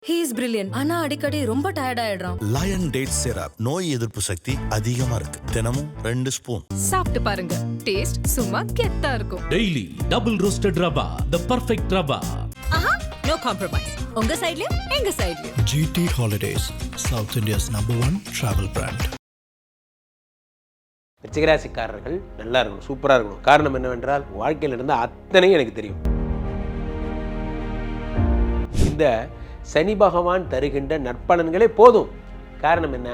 He is brilliant. ஆனா அடிக்கடி ரொம்ப டயர்ட் ஆயிடுறான். லயன் டேட் சிரப் நோய் எதிர்ப்பு சக்தி அதிகமா இருக்கு. தினமும் 2 ஸ்பூன் சாப்பிட்டு பாருங்க. டேஸ்ட் சும்மா கெத்தா இருக்கும். Daily double roasted rava, the perfect rava. No compromise. உங்க சைடுலயும் எங்க சைடுலயும். GT Holidays, South India's #1 travel brand. விருச்சிகராசிக்காரர்கள் நல்லா இருக்கணும், சூப்பராக இருக்கணும். காரணம் என்னவென்றால் வாழ்க்கையில் இருந்த அத்தனையும் எனக்கு தெரியும். இந்த சனி பகவான் தருகின்ற நற்பலன்களே போதும். காரணம் என்ன?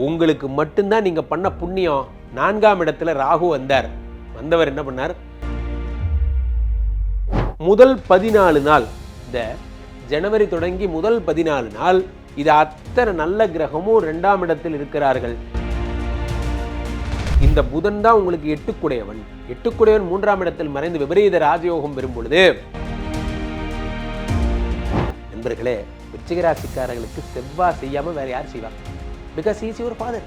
உங்களுக்கு மட்டும்தான் நீங்கள் பண்ண புண்ணியம். 4ஆம் இடத்துல ராகு வந்தார். வந்தவர் என்ன பண்ணார்? முதல் 14 நாள், இந்த ஜனவரி தொடங்கி முதல் 14 நாள் இது அத்தனை நல்ல கிரகமும் 2ஆம் இடத்தில் இருக்கிறார்கள். இந்த புதன் தான் உங்களுக்கு 8குடையவன். 8குடையவன் 3ஆம் இடத்தில் மறைந்து விபரீத ராஜயோகம் பெறும் பொழுது, நண்பர்களே, விருச்சிகராசிக்காரர்களுக்கு செவ்வாய் செய்யாமல் வேற யார் செய்வார்? Because is your father.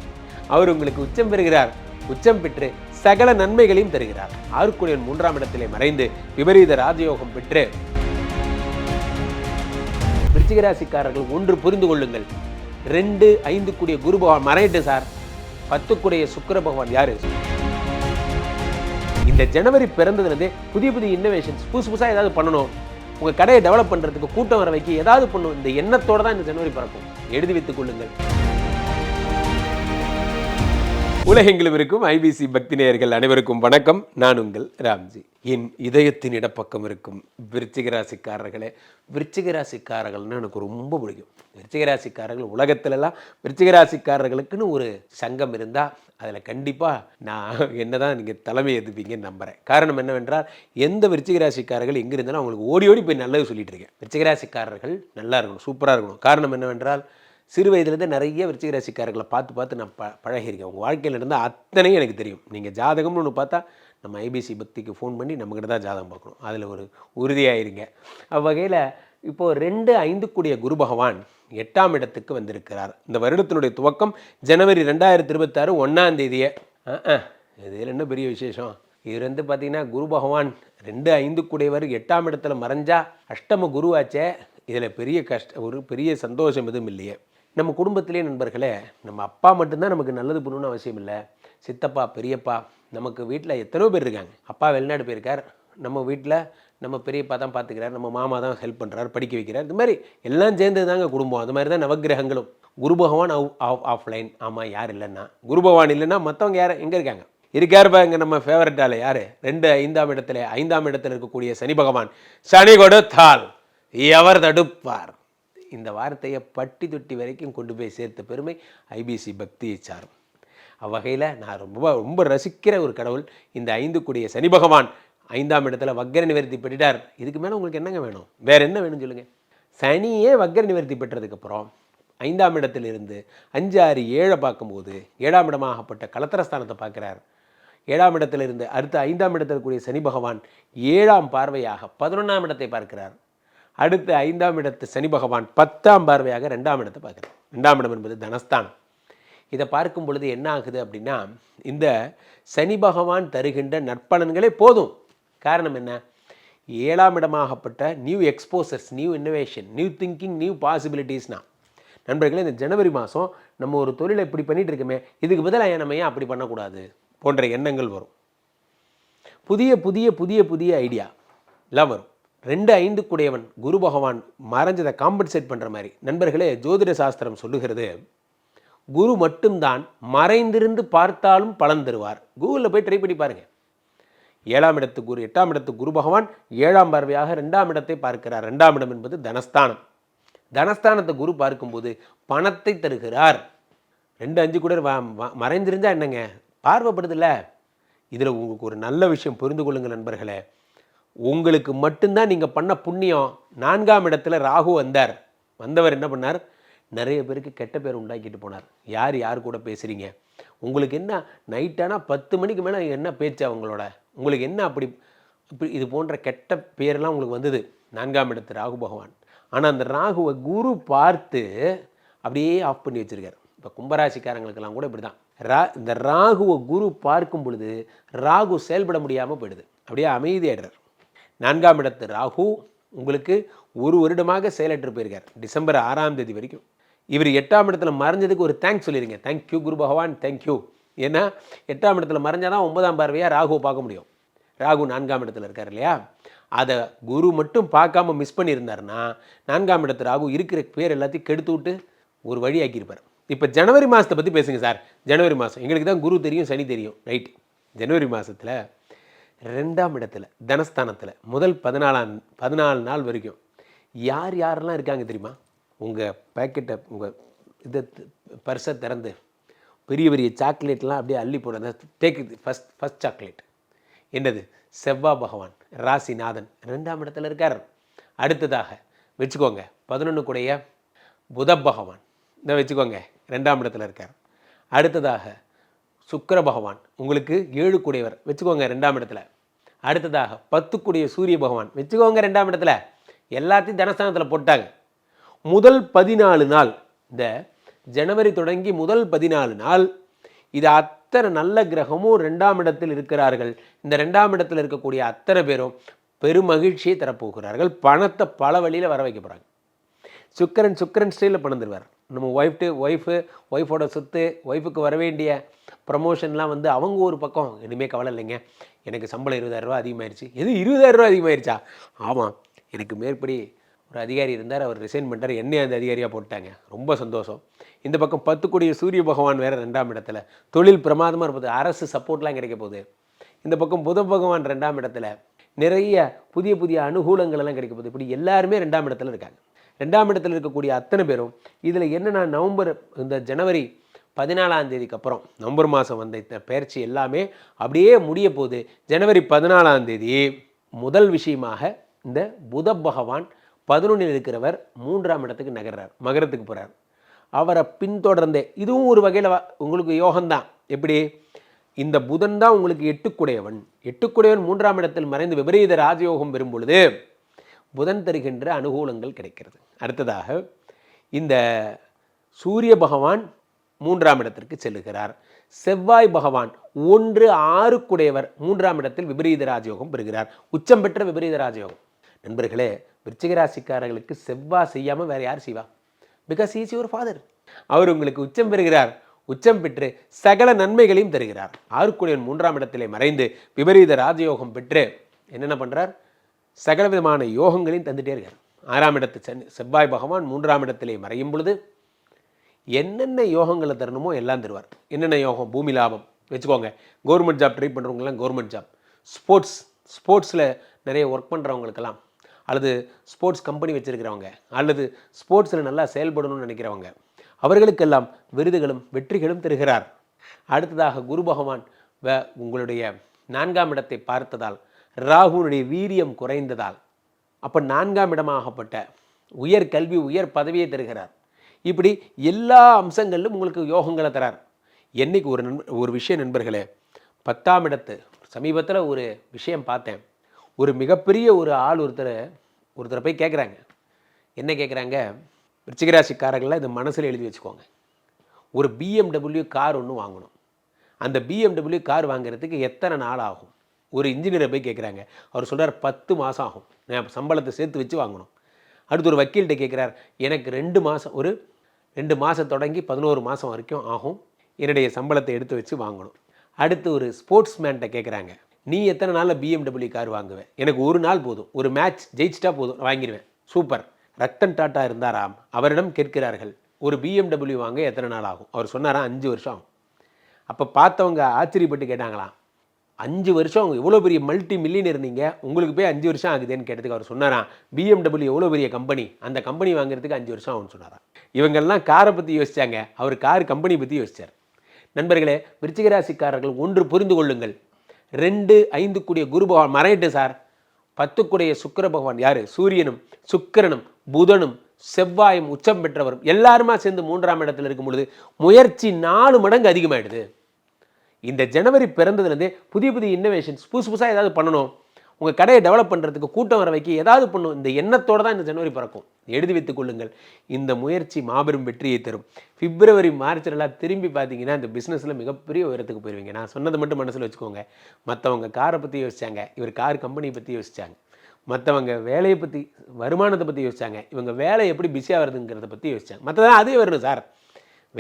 அவர் உங்களுக்கு உச்சம் பெறுகிறார். உச்சம் பெற்று சகல நன்மைகளையும் தருகிறார். 6குடையவன் 3ஆம் இடத்திலே மறைந்து விபரீத ராஜயோகம் பெற்று, விருச்சிகராசிக்காரர்கள் ஒன்று புரிந்து கொள்ளுங்கள். 2, 5 கூடிய குரு பகவான் மறைட்டு சார். 10 சுக்கிர பகவான் யாரு? இந்த ஜனவரி பிறந்ததுலேருந்தே புதிய புதிய இன்னோவேஷன்ஸ், புதுசாக ஏதாவது பண்ணணும், உங்கள் கடையை டெவலப் பண்ணுறதுக்கு, கூட்டம் வர வைக்க ஏதாவது பண்ணணும், இந்த எண்ணத்தோடு தான் இந்த ஜனவரி பிறக்கும். எழுதி வைத்துக் கொள்ளுங்கள். உலகெங்கிலும் இருக்கும் ஐபிசி பக்தி நேயர்கள் அனைவருக்கும் வணக்கம். நான் உங்கள் ராம்ஜி. என் இதயத்தின் இடப்பக்கம் இருக்கும் விருச்சிகராசிக்காரர்களே, விருச்சிகராசிக்காரர்கள்னு எனக்கு ரொம்ப பிடிக்கும். விருச்சிகராசிக்காரர்கள் உலகத்திலலாம் விருச்சிகராசிக்காரர்களுக்குன்னு ஒரு சங்கம் இருந்தால் அதில் கண்டிப்பாக நான் என்ன தான் நீங்கள் தலைமை எதுப்பீங்கன்னு நம்புகிறேன். காரணம் என்னவென்றால், எந்த விருச்சிகராசிக்காரர்கள் எங்கே இருந்தாலும் அவங்களுக்கு ஓடி ஓடி போய் நல்லது சொல்லிட்டு இருக்கேன். விருச்சிகராசிக்காரர்கள் நல்லா இருக்கணும், சூப்பராக இருக்கணும். காரணம் என்னவென்றால், சிறு வயதுலேருந்து நிறைய விருச்சிகராசிக்காரர்களை பார்த்து நான் பழகியிருக்கேன். உங்கள் வாழ்க்கையில் இருந்தால் அத்தனையும் எனக்கு தெரியும். நீங்கள் ஜாதகம்னு ஒன்று பார்த்தா நம்ம ஐபிசி பக்திக்கு ஃபோன் பண்ணி நம்மக்கிட்ட தான் ஜாதகம் பார்க்கணும். அதில் ஒரு உறுதியாயிருங்க. அவ்வகையில் இப்போது 2, 5 கூடிய குரு பகவான் 8ஆம் இடத்துக்கு வந்திருக்கிறார். இந்த வருடத்தினுடைய துவக்கம் ஜனவரி 2026 1ஆம் தேதியே. இதில் என்ன பெரிய விசேஷம்? இது பார்த்திங்கன்னா குரு பகவான் 2, 5 கூடியவர் 8ஆம் இடத்துல மறைஞ்சா அஷ்டம குருவாச்சே. இதில் ஒரு பெரிய சந்தோஷம் எதுவும் இல்லையே. நம்ம குடும்பத்திலே நண்பர்களே, நம்ம அப்பா மட்டும்தான் நமக்கு நல்லது பண்ணணும்னு அவசியம் இல்லை. சித்தப்பா, பெரியப்பா, நமக்கு வீட்டில் எத்தனையோ பேர் இருக்காங்க. அப்பா வெளிநாடு போயிருக்கார், நம்ம வீட்டில் நம்ம பெரியப்பா தான் பார்த்துக்கிறார், நம்ம மாமா தான் ஹெல்ப் பண்ணுறாரு, படிக்க வைக்கிறார். இது மாதிரி எல்லாம் சேர்ந்து தாங்க குடும்பம். அது மாதிரி தான் நவகிரகங்களும். குரு பகவான் ஆஃப்லைன். ஆமாம், யார் இல்லைன்னா குரு பகவான் இல்லைன்னா மற்றவங்க யார் எங்கே இருக்காங்க? இருக்காருப்பா இங்கே நம்ம ஃபேவரட்டால் யார்? 2, 5ஆம் இடத்துல 5ஆம் இடத்துல இருக்கக்கூடிய சனி பகவான். சனி கொடுத்தால் எவர் தடுப்பார்? இந்த வார்த்தையை பட்டி தொட்டி வரைக்கும் கொண்டு போய் சேர்த்த பெருமை ஐபிசி பக்தியை சாரும். அவ்வகையில் நான் ரொம்ப ரசிக்கிற ஒரு கடவுள் இந்த 5 கூடிய சனி பகவான் 5ஆம் இடத்துல வக்கர நிவர்த்தி பெற்றுட்டார். இதுக்கு மேலே உங்களுக்கு என்னங்க வேணும்? வேறு என்ன வேணும்னு சொல்லுங்கள். சனியே வக்கர நிவர்த்தி பெற்றதுக்கப்புறம் 5ஆம் இடத்திலிருந்து 5, 6, 7 பார்க்கும்போது 7ஆம் இடமாகப்பட்ட கலத்திரஸ்தானத்தை பார்க்குறார். 7ஆம் இடத்திலிருந்து அடுத்து 5ஆம் இடத்தில் கூடிய சனி பகவான் 7ஆம் பார்வையாக 11ஆம் இடத்தை பார்க்கிறார். அடுத்து 5ஆம் இடத்து சனி பகவான் 10ஆம் பார்வையாக 2ஆம் இடத்தை பார்க்குறார். 2ஆம் இடம் என்பது தனஸ்தானம். இதை பார்க்கும் பொழுது என்ன ஆகுது அப்படின்னா, இந்த சனி பகவான் தருகின்ற நற்பலன்களே போதும். காரணம் என்ன? 7ஆம் இடமாகப்பட்ட new exposures, new innovation, new thinking, new பாசிபிலிட்டிஸ்னா. நண்பர்களே, இந்த ஜனவரி மாதம் நம்ம ஒரு தொழிலை இப்படி பண்ணிகிட்டு இருக்கோமே, இதுக்கு பதிலாக நம்ம ஏன் அப்படி பண்ணக்கூடாது போன்ற எண்ணங்கள் வரும். புதிய புதிய புதிய புதிய ஐடியா எல்லாம் வரும். 2, 5 கூடையவன் குரு பகவான் மறைஞ்சதை காம்பன்சேட் பண்ணுற மாதிரி. நண்பர்களே, ஜோதிட சாஸ்திரம் சொல்லுகிறது, குரு மட்டும்தான் மறைந்திருந்து பார்த்தாலும் பலன் தருவார். கூகுளில் போய் ட்ரை பண்ணி பாருங்கள். 7ஆம் இடத்து குரு 8ஆம் இடத்து குரு பகவான் 7ஆம் பார்வையாக 2ஆம் இடத்தை பார்க்கிறார். 2ஆம் இடம் என்பது தனஸ்தானம். தனஸ்தானத்தை குரு பார்க்கும்போது பணத்தை தருகிறார். 2, 5 கூட மறைந்திருந்தால் என்னங்க, பார்வைப்படுதில்ல. இதில் உங்களுக்கு ஒரு நல்ல விஷயம் புரிந்து கொள்ளுங்கள் நண்பர்களே. உங்களுக்கு மட்டும்தான் நீங்கள் பண்ண புண்ணியம். 4ஆம் இடத்துல ராகு வந்தார். வந்தவர் என்ன பண்ணார்? நிறைய பேருக்கு கெட்ட பேர் உண்டாக்கிட்டு போனார். யார் கூட பேசுகிறீங்க? உங்களுக்கு என்ன நைட்டானா 10 மணிக்கு மேலே என்ன பேச்சு அவங்களோட? உங்களுக்கு என்ன அப்படி இது போன்ற கெட்ட பேரெல்லாம் உங்களுக்கு வந்தது 4ஆம் இடத்து ராகு பகவான். ஆனால் அந்த ராகுவை குரு பார்த்து அப்படியே ஆஃப் பண்ணி வச்சுருக்கார். இப்போ கும்பராசிக்காரங்களுக்கெல்லாம் கூட இப்படி தான். இந்த ராகுவை குரு பார்க்கும் பொழுது ராகு செயல்பட முடியாமல் போயிடுது. அப்படியே அமைதியாடுறார். 4ஆம் இடத்து ராகு உங்களுக்கு ஒரு வருடமாக செயலற்று போயிருக்கார். டிசம்பர் 6ஆம் தேதி வரைக்கும். இவர் 8ஆம் இடத்துல மறைஞ்சதுக்கு ஒரு தேங்க்ஸ் சொல்லிடுங்க. தேங்க்யூ குரு பகவான், தேங்க்யூ. ஏன்னா 8ஆம் இடத்துல மறைஞ்சாதான் 9ஆம் பார்வையாக ராகுவை பார்க்க முடியும். ராகு 4ஆம் இடத்துல இருக்கார் இல்லையா, அதை குரு மட்டும் பார்க்காம மிஸ் பண்ணியிருந்தாருன்னா 4ஆம் இடத்து ராகு இருக்கிற பேர் எல்லாத்தையும் கெடுத்து விட்டு ஒரு வழி ஆக்கியிருப்பார். இப்போ ஜனவரி மாதத்தை பற்றி பேசுங்க சார். ஜனவரி மாதம் எங்களுக்கு தான் குரு தெரியும், சனி தெரியும், ரைட். ஜனவரி மாதத்தில் 2ஆம் இடத்துல தனஸ்தானத்தில் முதல் 14 நாள் வரைக்கும் யார் யாரெல்லாம் இருக்காங்க தெரியுமா? உங்கள் பேக்கெட்டை, உங்கள் இதை பர்ஸை திறந்து பெரிய பெரிய சாக்லேட்லாம் அப்படியே அள்ளி போடுறது. டேக் ஃபஸ்ட் சாக்லேட் என்னது? செவ்வாய் பகவான் ராசிநாதன் 2ஆம் இடத்துல இருக்கார். அடுத்ததாக வச்சுக்கோங்க 11 கூடைய புத பகவான் இதை வச்சுக்கோங்க 2ஆம் இடத்துல இருக்கார். அடுத்ததாக சுக்கிர பகவான் உங்களுக்கு 7 கூடையவர் வச்சுக்கோங்க 2ஆம் இடத்துல. அடுத்ததாக 10 கூடிய சூரிய பகவான் வச்சுக்கோங்க 2ஆம் இடத்துல. எல்லாத்தையும் தனஸ்தானத்தில் போட்டாங்க. முதல் 14 நாள், இந்த ஜனவரி தொடங்கி முதல் 14 நாள் இது அத்தனை நல்ல கிரகமும் 2ஆம் இடத்தில் இருக்கிறார்கள். இந்த 2ஆம் இடத்தில் இருக்கக்கூடிய அத்தனை பேரும் பெருமகிழ்ச்சியை தரப்போகிறார்கள். பணத்தை பல வழியில் வர வைக்க போகிறாங்க. சுக்கரன் ஸ்டைலில் பணம் தருவார். நம்ம ஒய்ஃபோட சொத்து, ஒய்ஃபுக்கு வர வேண்டிய ப்ரமோஷன்லாம் வந்து அவங்க ஒரு பக்கம், இனிமேல் கவலை இல்லைங்க, எனக்கு சம்பளம் 20,000 ரூபா அதிகமாகிடுச்சு. எது 20,000 ரூபா அதிகமாகிடுச்சா? ஆமாம், எனக்கு மேற்படி ஒரு அதிகாரி இருந்தார், அவர் ரிசைன் பண்ணிட்டார், என்னையும் அந்த அதிகாரியாக போட்டாங்க, ரொம்ப சந்தோஷம். இந்த பக்கம் 10 கோடி சூரிய பகவான் வேறு 2ஆம் இடத்துல, தொழில் பிரமாதமாக இருப்பது, அரசு சப்போர்ட்லாம் கிடைக்க போகுது. இந்த பக்கம் புத பகவான் 2ஆம் இடத்துல, நிறைய புதிய அனுகூலங்கள் எல்லாம் கிடைக்க போகுது. இப்படி எல்லாருமே 2ஆம் இடத்துல இருக்காங்க. 2ஆம் இடத்துல இருக்கக்கூடிய அத்தனை பேரும் இதில் என்னென்னா, இந்த ஜனவரி 14ஆம் தேதிக்கு அப்புறம் நவம்பர் மாதம் வந்த இந்த பயிற்சி எல்லாமே அப்படியே முடிய போகுது. ஜனவரி 14ஆம் தேதி முதல் விஷயமாக இந்த புத பகவான் 11 இருக்கிறவர் 3ஆம் இடத்துக்கு நகர்றார், மகரத்துக்கு போகிறார். அவரை பின்தொடர்ந்தே, இதுவும் ஒரு வகையில் உங்களுக்கு யோகம்தான். எப்படி? இந்த புதன் தான் உங்களுக்கு 8 குடையவன் 3ஆம் இடத்தில் மறைந்து விபரீத ராஜயோகம் பெறும் பொழுது புதன் தருகின்ற அனுகூலங்கள் கிடைக்கிறது. அடுத்ததாக இந்த சூரிய பகவான் 3ஆம் இடத்திற்கு செல்லுகிறார். செவ்வாய் பகவான் 1-6 குடையவர் 3ஆம் இடத்தில் விபரீத ராஜயோகம் பெறுகிறார். உச்சம் பெற்ற விபரீத ராஜயோகம். நண்பர்களே, விருச்சிக ராசிக்காரர்களுக்கு செவ்வாய் செய்யாமல் வேறு யார் செய்வா? Because is your father. அவர் உங்களுக்கு உச்சம் பெறுகிறார். உச்சம் பெற்று சகல நன்மைகளையும் தருகிறார். 6 குடையவன் 3ஆம் இடத்திலே மறைந்து விபரீத ராஜயோகம் பெற்று என்னென்ன பண்ணுறார்? சகல விதமான யோகங்களையும் தந்துட்டே இருக்கார். 6ஆம் இடத்து செவ்வாய் பகவான் 3ஆம் இடத்திலே மறையும் பொழுது என்னென்ன யோகங்களை தரணுமோ எல்லாம் தருவார். என்னென்ன யோகம்? பூமி லாபம் வச்சுக்கோங்க. கவர்மெண்ட் ஜாப் ட்ரை பண்ணுறவங்கலாம் கவர்மெண்ட் ஜாப், ஸ்போர்ட்ஸில் நிறைய ஒர்க் பண்ணுறவங்களுக்கெல்லாம், அல்லது ஸ்போர்ட்ஸ் கம்பெனி வச்சுருக்கிறவங்க, அல்லது ஸ்போர்ட்ஸில் நல்லா செயல்படணும்னு நினைக்கிறவங்க, அவர்களுக்கெல்லாம் விருதுகளும் வெற்றிகளும் தருகிறார். அடுத்ததாக குரு பகவான் உங்களுடைய 4ஆம் இடத்தை பார்த்ததால் ராகுனுடைய வீரியம் குறைந்ததால், அப்போ 4ஆம் இடமாகப்பட்ட உயர் கல்வி, உயர் பதவியை தருகிறார். இப்படி எல்லா அம்சங்களிலும் உங்களுக்கு யோகங்களை தரார். என்னைக்கு ஒரு விஷயம் நண்பர்களே, 10ஆம் இடத்து சமீபத்தில் ஒரு விஷயம் பார்த்தேன். ஒரு மிகப்பெரிய ஒரு ஆள் ஒருத்தரை போய் கேட்குறாங்க. என்ன கேட்குறாங்க? விருச்சிகராசிக்காரர்கள்லாம் இது மனசில் எழுதி வச்சுக்கோங்க. ஒரு BMW கார் ஒன்று வாங்கணும். அந்த BMW கார் வாங்குறதுக்கு எத்தனை நாள் ஆகும்? ஒரு இன்ஜினியரை போய் கேட்குறாங்க. அவர் சொல்கிறார் 10 மாதம் ஆகும், நான் சம்பளத்தை சேர்த்து வச்சு வாங்கணும். அடுத்து ஒரு வக்கீல்கிட்ட கேட்குறார், எனக்கு 2 மாதம் தொடங்கி 11 மாதம் வரைக்கும் ஆகும், என்னுடைய சம்பளத்தை எடுத்து வச்சு வாங்கணும். அடுத்து ஒரு ஸ்போர்ட்ஸ் மேன்கிட்ட கேட்குறாங்க, நீ எத்தனை நாளில் BMW கார் வாங்குவேன்? எனக்கு ஒரு நாள் போதும், ஒரு மேட்ச் ஜெயிச்சிட்டா போதும், வாங்கிடுவேன். சூப்பர். ரத்தன் டாட்டா இருந்தாராம், அவரிடம் கேட்கிறார்கள், ஒரு BMW வாங்க எத்தனை நாள் ஆகும்? அவர் சொன்னாராம் 5 வருஷம் ஆகும். அப்போ பார்த்தவங்க ஆச்சரியப்பட்டு கேட்டாங்களாம், 5 வருஷம் எவ்வளோ பெரிய மல்டி மில்லியனர் நீங்கள், உங்களுக்கு போய் 5 வருஷம் ஆகுதுன்னு கேட்டதுக்கு அவர் சொன்னாராம், BMW எவ்வளோ பெரிய கம்பெனி, அந்த கம்பெனி வாங்குறதுக்கு 5 வருஷம் ஆகும்னு சொன்னாராம். இவங்கெல்லாம் காரை பற்றி யோசிச்சாங்க, அவர் கார் கம்பெனி பற்றி யோசிச்சார். நண்பர்களே, விருச்சிகராசிக்காரர்கள் ஒன்று புரிந்து கொள்ளுங்கள். 2-5 கூடிய குரு பகவான் மறையிட்டு சார், 10 கூடிய சுக்கிர பகவான் யார்? சூரியனும் சுக்கிரனும் புதனும் செவ்வாயும் உச்சம் பெற்றவரும் எல்லாருமா சேர்ந்து 3ஆம் இடத்துல இருக்கும் பொழுது முயற்சி 4 மடங்கு அதிகமாகிடுது. இந்த ஜனவரி பிறந்ததுலேருந்தே புதிய இன்னோவேஷன்ஸ், புதுசாக ஏதாவது பண்ணணும், உங்கள் கடையை டெவலப் பண்ணுறதுக்கு, கூட்டம் வர வைக்க ஏதாவது பண்ணணும், இந்த எண்ணத்தோடு தான் இந்த ஜனவரி பிறக்கும். எழுதி வைத்துக் கொள்ளுங்கள். இந்த முயற்சி மாபெரும் வெற்றியை தரும். பிப்ரவரி மார்ச்லாம் திரும்பி பார்த்தீங்கன்னா இந்த பிஸ்னஸில் மிகப்பெரிய உயரத்துக்கு போயிடுவீங்க. நான் சொன்னதை மட்டும் மனசில் வச்சுக்கோங்க. மற்றவங்க காரை பற்றி யோசித்தாங்க, இவர் கார் கம்பெனியை பற்றி யோசித்தாங்க. மற்றவங்க வேலையை பற்றி வருமானத்தை பற்றி யோசிச்சாங்க, இவங்க வேலை எப்படி பிஸியாக வருதுங்கிறத பற்றி யோசிச்சாங்க. மற்றதான் அதே வரணும் சார்.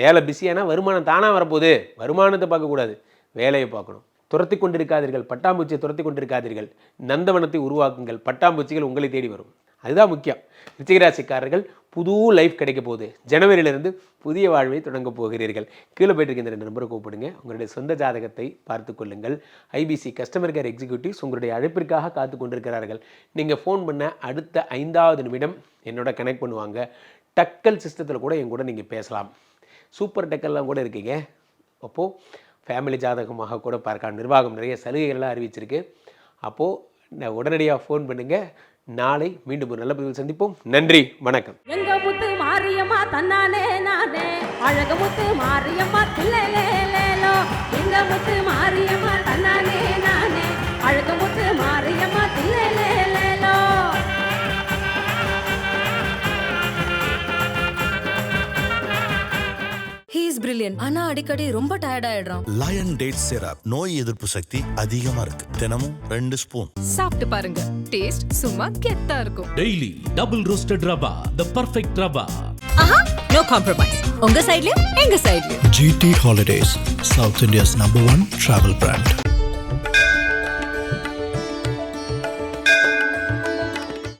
வேலை பிஸியானா வருமானம் தானாக வரப்போகுது. வருமானத்தை பார்க்கக்கூடாது, வேலையை பார்க்கணும். துரத்தி கொண்டிருக்காதீர்கள், பட்டாம்பூச்சியை துரத்தி கொண்டிருக்காதீர்கள், நந்தவனத்தை உருவாக்குங்கள், பட்டாம்பூச்சிகள் உங்களை தேடி வரும். அதுதான் முக்கியம். விருச்சிகராசிக்காரர்கள் புது லைஃப் கிடைக்க போகுது. ஜனவரியிலிருந்து புதிய வாழ்வை தொடங்க போகிறீர்கள். கீழே போயிட்டு இருக்க இந்த நம்பரை கூப்பிடுங்க. உங்களுடைய சொந்த ஜாதகத்தை பார்த்து கொள்ளுங்கள். ஐபிசி கஸ்டமர் கேர் எக்ஸிக்யூட்டிவ்ஸ் உங்களுடைய அழைப்பிற்காக காத்து கொண்டிருக்கிறார்கள். நீங்கள் ஃபோன் பண்ண அடுத்த 5வது நிமிடம் என்னோட கனெக்ட் பண்ணுவாங்க. டக்கல் சிஸ்டத்தில் கூட என் கூட நீங்கள் பேசலாம். சூப்பர் டக்கல்லாம் கூட இருக்கீங்க. அப்போது ஃபேமிலி ஜாதகமாக கூட பார்க்கலாம். நிர்வாகம் நிறைய சலுகைகள்லாம் அறிவிச்சிருக்கு. அப்போது உடனடியாக ஃபோன் பண்ணுங்கள். நாளை மீண்டும் ஒரு நல்ல பதிவில் சந்திப்போம். நன்றி, வணக்கம். எங்க முத்து மாரியம்மா தன்னானே நானே, அழக முத்து மாரியம்மா தில்லேலேலோ. எங்க முத்து மாரியம்மா தன்னானே நானே, அழக முத்து மாரியம்மா தில்லேலேலோ. He is brilliant. ஆனா அடிக்கடி ரொம்ப டயர்ட் ஆயிடுறான். லயன் டேட் சிரப் நோய் எதிர்ப்பு சக்தி அதிகமா இருக்கு. தினமும் 2 ஸ்பூன் சாப்பிட்டு பாருங்க, டேஸ்ட் சும்மா கெத்தா இருக்கும். Daily double roasted rava, the perfect rava. ஆஹா, நோ காம்ப்ரமைஸ். உங்க சைடுலயும் எங்க சைடுலயும். GT Holidays, South India's #1 travel brand.